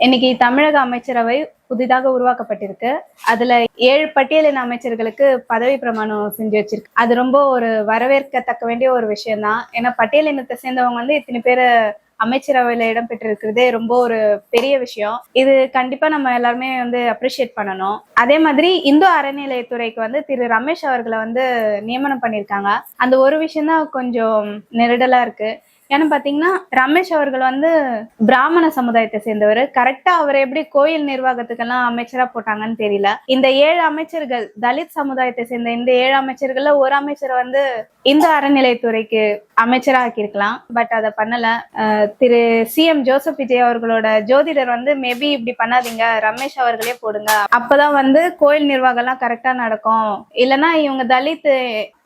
இன்னைக்கு தமிழக அமைச்சரவை புதிதாக உருவாக்கப்பட்டிருக்கு. அதுல 7 பட்டியலின அமைச்சர்களுக்கு பதவி பிரமாணம் செஞ்சு வச்சிருக்கு. அது ரொம்ப ஒரு வரவேற்கத்தக்க வேண்டிய ஒரு விஷயம் தான். ஏன்னா பட்டியலினத்தை சேர்ந்தவங்க இத்தனை பேரு அமைச்சரவையில இடம் பெற்றிருக்கிறதே ரொம்ப ஒரு பெரிய விஷயம். இது கண்டிப்பா நம்ம எல்லாருமே அப்ரிஷியேட் பண்ணணும். அதே மாதிரி இந்து அறநிலையத்துறைக்கு திரு ரமேஷ் அவர்களை நியமனம் பண்ணியிருக்காங்க. அந்த ஒரு விஷயம் தான் கொஞ்சம் நெருடலா இருக்கு. ஏன்னு பாத்தீங்கன்னா ரமேஷ் அவர்கள் பிராமண சமுதாயத்தை சேர்ந்தவர். கரெக்டா அவர் எப்படி கோயில் நிர்வாகத்துக்கெல்லாம் அமைச்சரா போட்டாங்கன்னு தெரியல. இந்த 7 அமைச்சர்கள் தலித் சமுதாயத்தை சேர்ந்த இந்த 7 அமைச்சர்கள்ல ஒரு அமைச்சரை இந்து அறநிலையத்துறைக்கு அமைச்சரா ஆக்கியிருக்கலாம். பட் அதை பண்ணல. திரு CM ஜோசப் விஜய் அவர்களோட ஜோதிடர் மேபி இப்படி பண்ணாதீங்க, ரமேஷ் அவர்களே போடுங்க, அப்பதான் கோயில் நிர்வாகம் எல்லாம் கரெக்டா நடக்கும், இல்லைன்னா இவங்க தலித்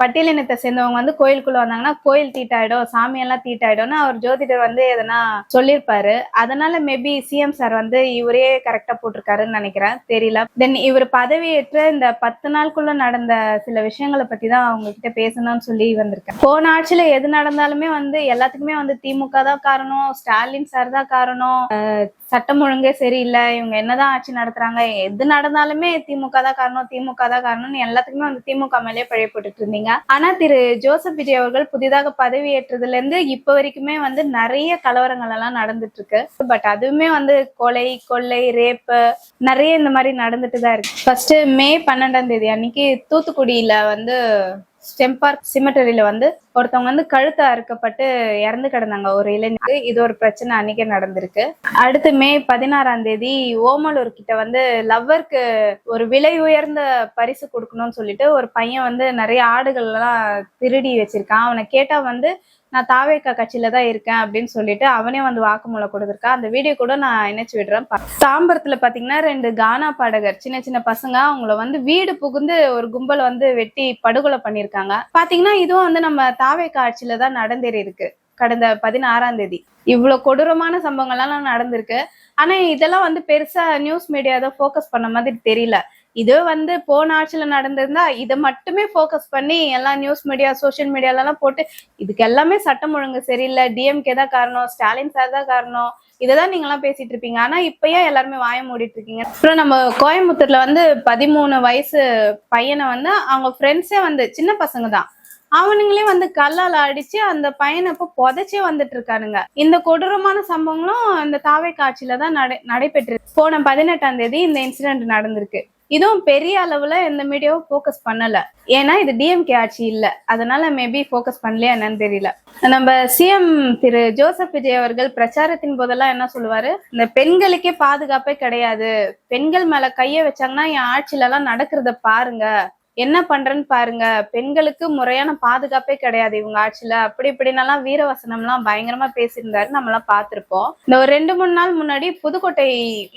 பட்டியலினத்தை சேர்ந்தவங்க கோயிலுக்குள்ள வந்தாங்கன்னா கோயில் தீட்டாயிடும், சாமியெல்லாம் தீட்டாயிடும்னு அவர் ஜோதிடர் எதனா சொல்லியிருப்பாரு. அதனால மேபி CM சார் இவரே கரெக்டா போட்டிருக்காருன்னு நினைக்கிறேன், தெரியல. தென் இவர் பதவியேற்ற இந்த 10 நாளுக்குள்ள நடந்த சில விஷயங்களை பத்தி தான் அவங்க கிட்ட பேசணும்னு சொல்லி வந்திருக்கேன். போன ஆட்சியில எது நடந்தாலுமே எல்லாத்துக்குமே திமுக தான் காரணம், ஸ்டாலின் சார் தான் காரணம், சட்டம் ஒழுங்கே சரியில்லை, இவங்க என்னதான் ஆட்சி நடத்துறாங்க, எது நடந்தாலுமே திமுக தான் காரணம், திமுக தான் காரணம்னு எல்லாத்துக்குமே திமுக மேலேயே பழைய போட்டுட்டு இருந்தீங்க. ஆனா திரு ஜோசப் விஜய் அவர்கள் புதிதாக பதவி ஏற்றதுல இருந்து இப்ப வரைக்குமே நிறைய கலவரங்கள் எல்லாம் நடந்துட்டு இருக்கு. பட் அதுவுமே கொலை, கொள்ளை, ரேப்பு நிறைய இந்த மாதிரி நடந்துட்டு தான் இருக்கு. ஃபர்ஸ்ட் மே 12ஆம் தேதி அன்னைக்கு தூத்துக்குடியில ஸ்டெம்பார்க் சிமெட்டரியில ஒருத்தவங்க கழுத்தை அறுக்கப்பட்டு இறந்து கிடந்தாங்க, ஒரு இளைஞருக்கு. இது ஒரு பிரச்சனை அன்னைக்கே நடந்திருக்கு. அடுத்து மே 16ஆம் தேதி ஓமலூர் கிட்ட லவ்வருக்கு ஒரு விலை உயர்ந்த பரிசு கொடுக்கணும்னு சொல்லிட்டு ஒரு பையன் நிறைய ஆடுகள் எல்லாம் திருடி வச்சிருக்கான். அவனை கேட்டா நான் தாவேக்கா கட்சியில தான் இருக்கேன் அப்படின்னு சொல்லிட்டு அவனே வாக்குமூலம் கொடுத்துருக்கான். அந்த வீடியோ கூட நான் இணைச்சு விடுறேன். தாம்பரத்துல பாத்தீங்கன்னா 2 கானா பாடகர் சின்ன சின்ன பசங்க அவங்கள வீடு புகுந்து ஒரு கும்பல் வெட்டி படுகொலை பண்ணிருக்காங்க. பாத்தீங்கன்னா இதுவும் நம்ம தாவேக்கா ஆட்சியில தான் நடந்தேறி இருக்கு. கடந்த 16ஆம் தேதி இவ்வளவு கொடூரமான சம்பவங்கள்லாம் நடந்திருக்கு. ஆனா இதெல்லாம் பெருசா நியூஸ் மீடியா தான் போக்கஸ் பண்ண மாதிரி தெரியல. இது போன ஆட்சியில நடந்திருந்தா இதை மட்டுமே போக்கஸ் பண்ணி எல்லா நியூஸ் மீடியா சோசியல் மீடியாலாம் போட்டு இதுக்கு எல்லாமே சட்டம் ஒழுங்கு சரியில்லை, டிஎம்கே தான் காரணம், ஸ்டாலின் சார் தான் காரணம், இததான் நீங்க எல்லாம் பேசிட்டு இருப்பீங்க. ஆனா இப்பயே எல்லாருமே வாய மூடிட்டு இருக்கீங்க. அப்புறம் நம்ம கோயம்புத்தூர்ல 13 வயசு பையனை அவங்க ஃப்ரெண்ட்ஸே சின்ன பசங்க தான், அவனுங்களே கல்லால அடிச்சு அந்த பையனை இப்ப புதைச்சே இருக்கானுங்க. இந்த கொடூரமான சம்பவங்களும் இந்த தாவை காட்சியில தான் நடைபெற்று போன 18ஆம் தேதி இந்த இன்சிடென்ட் நடந்திருக்கு. இதுவும் பெரிய அளவுல இந்த மீடியாவும் போக்கஸ் பண்ணல, ஏன்னா இது டிஎம்கே ஆட்சி இல்ல, அதனால மேபி போக்கஸ் பண்ணலையா என்னன்னு தெரியல. நம்ம CM திரு ஜோசப் விஜய் அவர்கள் பிரச்சாரத்தின் போதெல்லாம் என்ன சொல்லுவாரு, இந்த பெண்களுக்கே பாதுகாப்பே கிடையாது, பெண்கள் மேல கைய வச்சாங்கன்னா என் ஆட்சியில எல்லாம் நடக்கிறத பாருங்க, என்ன பண்றேன்னு பாருங்க, பெண்களுக்கு முறையான பாதுகாப்பே கிடையாது இவங்க ஆட்சியில, அப்படி இப்படின்னெல்லாம் வீரவசனம் எல்லாம் பயங்கரமா பேசியிருந்தாரு, நம்ம எல்லாம் பார்த்திருப்போம். இந்த ஒரு 2-3 நாள் முன்னாடி புதுக்கோட்டை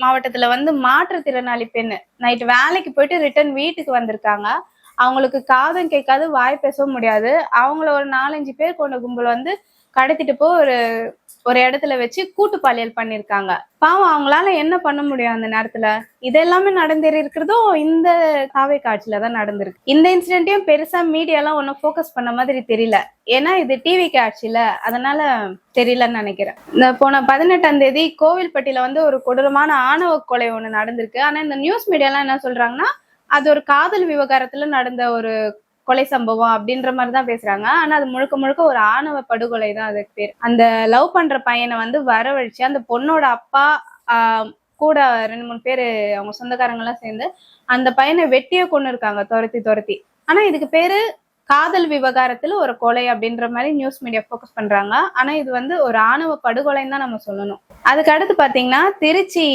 மாவட்டத்துல மாற்றுத்திறனாளி பெண் நைட்டு வேலைக்கு போயிட்டு ரிட்டர்ன் வீட்டுக்கு வந்திருக்காங்க. அவங்களுக்கு காதும் கேட்காது, வாய் பேசவும் முடியாது. அவங்கள ஒரு 4-5 பேர் கொண்ட கும்பல் கடத்திட்டு போய் ஒரு இடத்துல வச்சு கூட்டு பாலியல் பண்ணிருக்காங்க. பாவம் அவங்களால என்ன பண்ண முடியும் அந்த நேரத்துல? இதெல்லாமே நடந்தேறி இருக்கிறதும் இந்த தாவை காட்சியில தான் நடந்திருக்கு. இந்த இன்சிடென்ட்டையும் பெருசா மீடியாலாம் ஒன்னும் போக்கஸ் பண்ண மாதிரி தெரியல, ஏன்னா இது டிவி காட்சியில, அதனால தெரியலன்னு நினைக்கிறேன். இந்த போன 18ஆம் தேதி கோவில்பட்டியில ஒரு கொடூரமான ஆணவ கொலை ஒண்ணு நடந்திருக்கு. ஆனா இந்த நியூஸ் மீடியாலாம் என்ன சொல்றாங்கன்னா அது ஒரு காதல் விவகாரத்துல நடந்த ஒரு கொலை சம்பவம் அப்படின்ற மாதிரிதான் பேசுறாங்க. ஆனா அது முழுக்க முழுக்க ஒரு ஆணவ படுகொலை தான் அதுக்கு பேர். அந்த லவ் பண்ற பையனை வரவழைச்சு அந்த பொண்ணோட அப்பா கூட 2-3 பேரு அவங்க சொந்தக்காரங்க எல்லாம் சேர்ந்து அந்த பையனை வெட்டியே கொண்டு இருக்காங்க, துரத்தி. ஆனா இதுக்கு பேரு காதல் விவகாரத்துல ஒரு கொலை அப்படின்ற மாதிரி நியூஸ் மீடியா போக்கஸ் பண்றாங்க. ஆனா இது ஒரு ஆணவ படுகொலைன்னு தான் நம்ம சொல்லணும். அதுக்கு அடுத்து பாத்தீங்கன்னா திருச்சி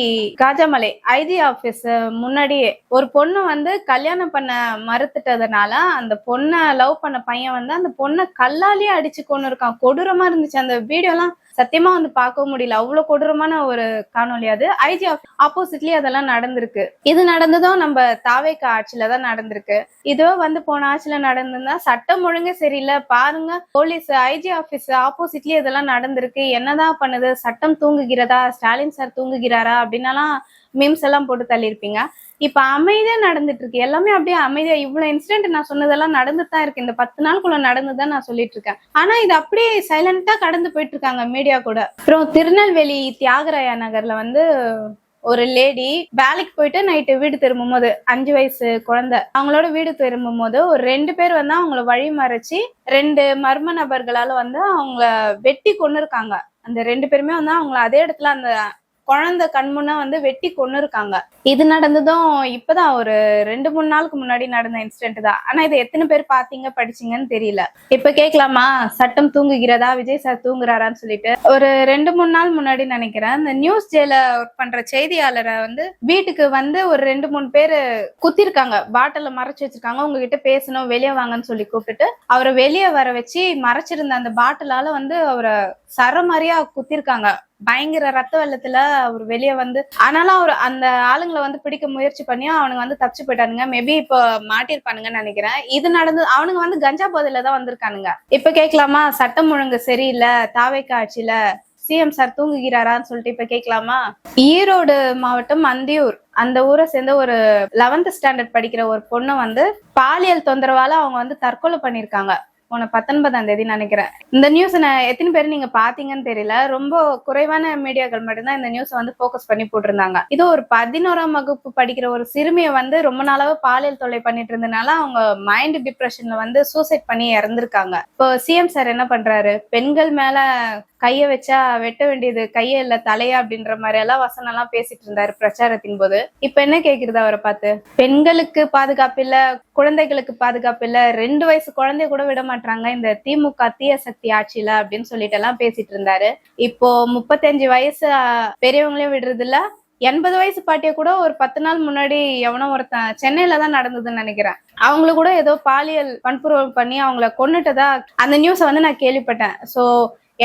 காஜாமலை ஐஜி ஆபீஸ் முன்னாடியே ஒரு பொண்ணு கல்யாணம் பண்ண மறுத்துட்டதுனால அந்த பொண்ணை லவ் பண்ண பையன் அந்த பொண்ணை கல்லாலேயே அடிச்சு கொண்டு இருக்கான். கொடூரமா இருந்துச்சு அந்த வீடியோ எல்லாம், சத்தியமா பார்க்கவும் முடியல, அவ்வளவு கொடூரமான ஒரு காணொலி. அது ஐஜி ஆப்போசிட்லயே அதெல்லாம் நடந்திருக்கு. இது நடந்ததும் நம்ம தாவேக்கா ஆட்சியில தான் நடந்திருக்கு. இதுவே போன ஆட்சியில நடந்திருந்தா சட்டம் ஒழுங்கே சரியில்லை பாருங்க, போலீஸ் ஐஜி ஆபீஸ் ஆப்போசிட்லயே இதெல்லாம் நடந்திருக்கு, என்னதான் பண்ணுது, சட்டம் தூங்குகிறதா, ஸ்டாலின் சார் தூங்குகிறாரா அப்படின்னாலாம் மீம்ஸ் எல்லாம் போட்டு தள்ளியிருப்பீங்க. இப்ப அமைதியா நடந்துட்டு இருக்கு, எல்லாமே அப்படியே அமைதியா. இவ்வளவு இன்சிடென்ட் நான் சொன்னதெல்லாம் நடந்துதான் இருக்கு, இந்த 10 நாளுக்குள்ள நடந்துதான் நான் சொல்லிட்டு இருக்கேன். ஆனா இது அப்படியே சைலண்டா கடந்து போயிட்டு இருக்காங்க மீடியா கூட. அப்புறம் திருநெல்வேலி தியாகராய நகர்ல ஒரு லேடி வேலைக்கு போயிட்டு நைட்டு வீடு திரும்பும் போது 5 வயசு குழந்தை அவங்களோட வீடு திரும்பும் போது ஒரு 2 பேர் வந்து அவங்கள வழி மறைச்சு 2 மர்ம நபர்களால வந்து அவங்கள வெட்டி கொன்னு இருக்காங்க. அந்த 2 பேருமே வந்து அவங்கள அதே இடத்துல அந்த குழந்தை கண்முன்னா வந்து வெட்டி கொன்னு இருக்காங்க. இது நடந்ததும் இப்பதான் ஒரு 2-3 நாளுக்கு முன்னாடி நடந்த இன்சிடென்ட் தான். ஆனா இது எத்தனை பேர் பாத்தீங்க படிச்சீங்கன்னு தெரியல. இப்ப கேட்கலாமா, சட்டம் தூங்குகிறதா, விஜய் சார் தூங்குறாரான்னு சொல்லிட்டு. ஒரு 2-3 நாள் முன்னாடி நினைக்கிறேன், இந்த நியூஸ் ஜேல ஒர்க் பண்ற செய்தியாளரை வந்து வீட்டுக்கு வந்து ஒரு 2-3 பேரு குத்திருக்காங்க, பாட்டில மறைச்சு வச்சிருக்காங்க, உங்ககிட்ட பேசணும் வெளியே வாங்கன்னு சொல்லி கூப்பிட்டுட்டு அவரை வெளியே வர வச்சு மறைச்சிருந்த அந்த பாட்டிலால வந்து அவரை சரமாரியா குத்திருக்காங்க. பயங்கர ரத்த வெள்ளத்துல அவர் வெளியே வந்து, ஆனாலும் அவர் அந்த ஆளுங்களை வந்து பிடிக்க முயற்சி பண்ணி அவனுங்க வந்து தப்பிச்சு போயிட்டானுங்க. மேபி இப்போ மாட்டிருப்பானுங்கன்னு நினைக்கிறேன். இது நடந்து அவனுங்க வந்து கஞ்சா போதையில தான் வந்திருக்கானுங்க. இப்ப கேட்கலாமா, சட்டம் ஒழுங்கு சரியில்லை, தாவேக்கா ஆட்சியில சிஎம் சார் தூங்குகிறாரான்னு சொல்லிட்டு இப்ப கேட்கலாமா. ஈரோடு மாவட்டம் அந்தியூர் அந்த ஊரை சேர்ந்த ஒரு 11th ஸ்டாண்டர்ட் படிக்கிற ஒரு பொண்ணை வந்து பாலியல் தொந்தரவால அவங்க வந்து தற்கொலை பண்ணிருக்காங்க. போன 19ஆம் தேதி நினைக்கிறேன். இந்த நியூஸ் எத்தனை பேர் நீங்க பாத்தீங்கன்னு தெரியல. ரொம்ப குறைவான மீடியாக்கள் மட்டும்தான் இந்த நியூஸ் வந்து போக்கஸ் பண்ணி போட்டிருந்தாங்க. இது ஒரு 11ஆம் வகுப்பு படிக்கிற ஒரு சிறுமியை வந்து ரொம்ப நாளாவே பாலியல் தொல்லை பண்ணிட்டு இருந்தனால அவங்க மைண்ட் டிப்ரெஷன்ல வந்து சூசைட் பண்ணி இறந்திருக்காங்க. இப்போ சிஎம் சார் என்ன பண்றாரு, பெண்கள் மேல கைய வச்சா வெட்ட வேண்டியது கைய இல்ல தலையா அப்படின்ற மாதிரி எல்லாம் வசனம் எல்லாம் பேசிட்டு இருந்தாரு பிரச்சாரத்தின் போது. இப்ப என்ன கேக்குறது அவரை பார்த்து, பெண்களுக்கு பாதுகாப்பு இல்ல, குழந்தைகளுக்கு பாதுகாப்பு இல்ல, 2 வயசு குழந்தைய கூட விட மாட்டாங்க இந்த திமுக தீய சக்தி ஆட்சியில அப்படின்னு சொல்லிட்டு எல்லாம் பேசிட்டு இருந்தாரு. இப்போ 35 வயசு பெரியவங்களையும் விடுறது இல்ல, 80 வயசு பாட்டிய கூட ஒரு 10 நாள் முன்னாடி எவனோ ஒருத்தன் சென்னையில தான் நடந்ததுன்னு நினைக்கிறேன், அவங்கள கூட ஏதோ பாலியல் வன்புறவு பண்ணி அவங்கள கொன்னுட்டதா அந்த நியூஸை வந்து நான் கேள்விப்பட்டேன். சோ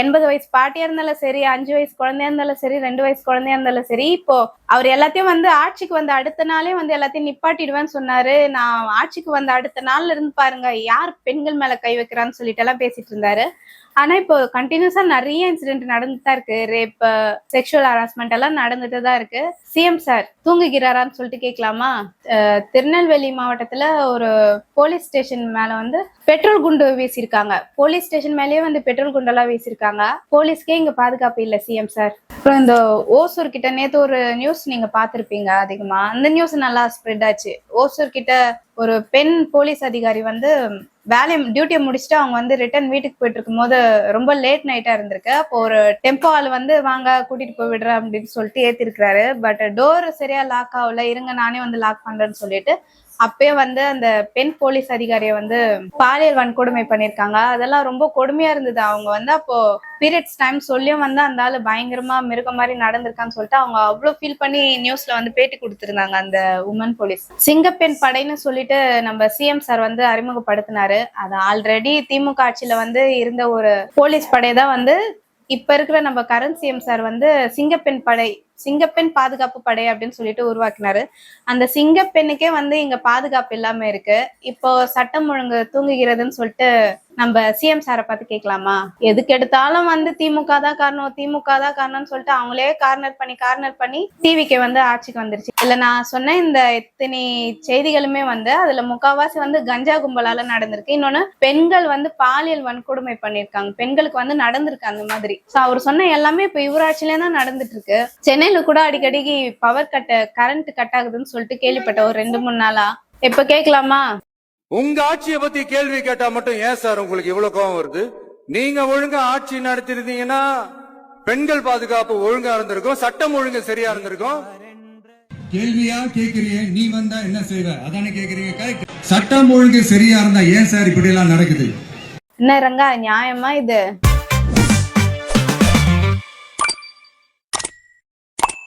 80 வயசு பாட்டியா இருந்தாலும் சரி, 5 வயசு குழந்தையா இருந்தாலும் சரி, 2 வயசு குழந்தையா இருந்தாலும் சரி, இப்போ அவர் எல்லாத்தையும் வந்து ஆட்சிக்கு வந்து அடுத்த நாளே வந்து எல்லாத்தையும் நிப்பாட்டிடுவேன்னு சொன்னாரு. நான் ஆட்சிக்கு வந்த அடுத்த நாள்ல இருந்து பாருங்க யார் பெண்கள் மேல கை வைக்கிறான்னு சொல்லிட்டு எல்லாம் பேசிட்டு இருந்தாரு. ஆனா இப்போ கண்டினியூஸா நிறைய இன்சிடென்ட் நடந்துட்டு தான் இருக்கு. ரேப், செக்ஷுவல் ஹராஸ்மெண்ட் எல்லாம் நடந்துட்டு தான் இருக்கு. சிஎம் சார் தூங்குகிறாரான்னு சொல்லிட்டு கேட்கலாமா. திருநெல்வேலி மாவட்டத்துல ஒரு போலீஸ் ஸ்டேஷன் மேல வந்து பெட்ரோல் குண்டு வீசிருக்காங்க. போலீஸ் ஸ்டேஷன் மேலேயே வந்து பெட்ரோல் குண்டெல்லாம் வீசிருக்காங்க. போலீஸ்க்கே இங்க பாதுகாப்பு இல்ல சிஎம் சார். அப்புறம் இந்த ஓசூர் கிட்ட நேத்து ஒரு நியூஸ் நீங்க பாத்திருப்பீங்க அதிகமா, அந்த நியூஸ் நல்லா ஸ்ப்ரெட் ஆச்சு. ஓசூர் கிட்ட ஒரு பெண் போலீஸ் அதிகாரி வந்து டியூட்டியை முடிச்சுட்டு அவங்க வந்து ரிட்டர்ன் வீட்டுக்கு போயிட்டு இருக்கும் போது ரொம்ப லேட் நைட்டா இருந்திருக்கு. அப்போ ஒரு டெம்போ ஆள் வந்து வாங்க கூட்டிட்டு போய் விடுறேன் அப்படின்னு சொல்லிட்டு ஏத்திருக்கிறாரு. பட் டோர் சரியா லாக் ஆகல, இருங்க நானே வந்து லாக் பண்றேன்னு சொல்லிட்டு அப்பயே வந்து அந்த பெண் போலீஸ் அதிகாரியை வந்து பாலியல் வன்கொடுமை பண்ணிருக்காங்க. அதெல்லாம் ரொம்ப கொடுமையா இருந்தது. அவங்க வந்து அப்போ பீரியட்ஸ் டைம் சொல்லியும் வந்து அந்த ஆளு பயங்கரமா மிருக மாதிரி நடந்திருக்கான்னு சொல்லிட்டு அவங்க அவ்வளவு ஃபீல் பண்ணி நியூஸ்ல வந்து பேட்டி கொடுத்திருந்தாங்க அந்த உமன் போலீஸ். சிங்கப்பெண் படைன்னு சொல்லிட்டு நம்ம சிஎம் சார் வந்து அறிமுகப்படுத்தினாரு. அது ஆல்ரெடி திமுக ஆட்சியில வந்து இருந்த ஒரு போலீஸ் படை தான் வந்து இப்ப இருக்கிற நம்ம கரண்ட் சிஎம் சார் வந்து சிங்கப்பெண் படை, சிங்கப்பெண் பாதுகாப்பு படை அப்படின்னு சொல்லிட்டு உருவாக்கினாரு. அந்த சிங்கப்பெண்ணுக்கே வந்து இங்க பாதுகாப்பு இல்லாம இருக்கு. இப்போ சட்டம் ஒழுங்கு தூங்குகிறதுன்னு சொல்லிட்டு நம்ம சிஎம் சாரை பார்த்து கேட்கலாமா. எதுக்கு எடுத்தாலும் வந்து திமுக தான் காரணம், திமுக தான் காரணம்னு சொல்லிட்டு அவங்களே கார்னர் பண்ணி டிவிக்கு வந்து ஆட்சிக்கு வந்துருச்சு. இல்ல நான் சொன்ன இந்த எத்தனை செய்திகளுமே வந்து அதுல முக்காவாசி வந்து கஞ்சா கும்பலால நடந்திருக்கு. இன்னொன்னு பெண்கள் வந்து பாலியல் வன்கொடுமை பண்ணிருக்காங்க, பெண்களுக்கு வந்து நடந்திருக்கு அந்த மாதிரி. அவர் சொன்ன எல்லாமே இப்ப இவராட்சியிலே தான் நடந்துட்டு இருக்கு. சென்னையில கூட அடிக்கடி கரண்ட் கட் ஆகுதுன்னு சொல்லிட்டு கேள்விப்பட்ட ஒரு 2-3 நாளா. இப்ப கேட்கலாமா. உங்க ஆட்சியை பத்தி கேள்வி கேட்டா மட்டும் ஏன் சார் உங்களுக்கு இவ்வளவு கோபம் வருது? நீங்க ஒழுங்கா ஆட்சி நடத்திருந்தீங்கன்னா பெண்கள் பாதுகாப்பு ஒழுங்கா இருந்திருக்கும், சட்டம் ஒழுங்கு சரியா இருந்திருக்கும். கேள்வியா கேக்குறீங்க, நீ வந்தா என்ன செய்வ அதானே கேக்குறீங்க. சட்டம் ஒழுங்கு சரியா இருந்தா ஏன் சார் இப்படி எல்லாம் நடக்குது? என்ன ரங்கா நியாயமா இது?